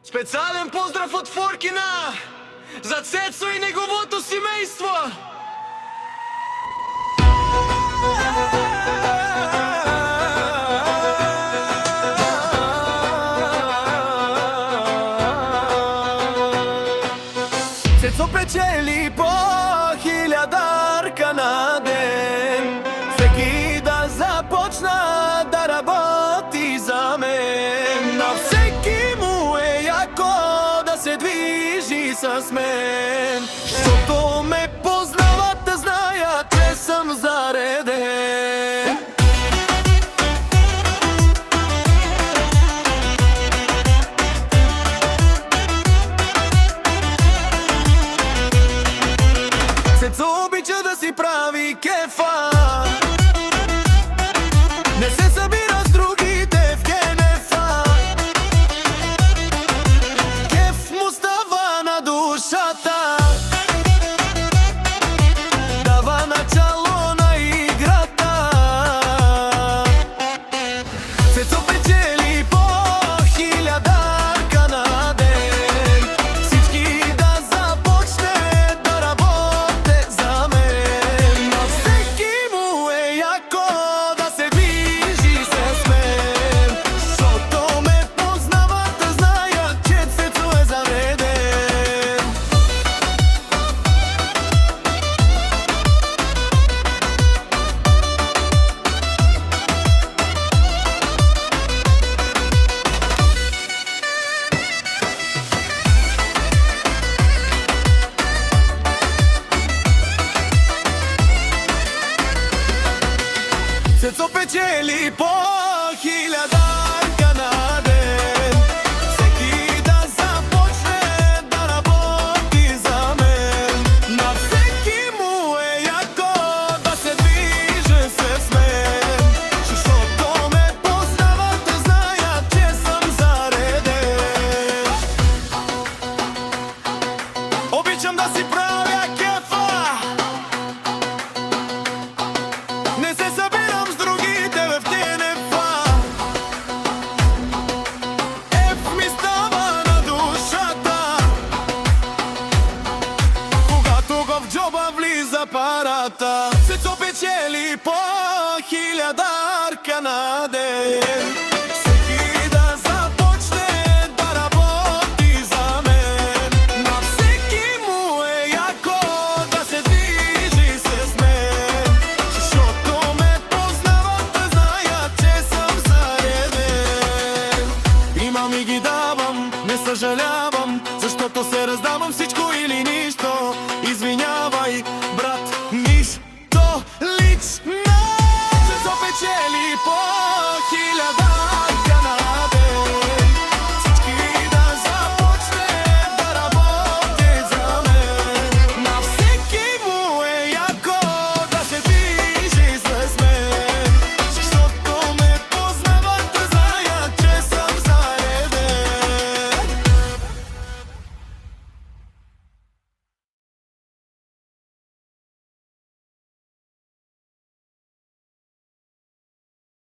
Специален поздрав од Форкина за Цецо и неговото семејство. Цецо печели по 1000 на ден, всеки да започна да работи за мен. На всеки му е јако да се движи с мен, штото ме познават да знаят, че съм зареден. Цецо обича да си прави кефа, не се събира с другите в кенефа. Кеф му става на душата, дава начало на играта. Цецо печели по 1000 на ден, всички да започне да работе за мен. На всеки му е јако да се движи с мен, защото ме познават да знаят, че Цецо е зареден. Цецо печели по 1000 на ден, всеки да започне да работи за мен. На всеки му е јако да се движи с мен, защото ме познават да знаят, че съм зареден. Обичам да си правя кефа, не се събирам с другите в кенефа. Еф ми става на душата, когато го в джоба влиза парата. Цецо печели по 1000 на ден, всеки да започне да работи за мен. На всеки му е јако да се движи с мен, защото ме познават да знаят, че съм зареден. Имам и ги давам, не съжалявам, защото се раздавам всичко или нищо.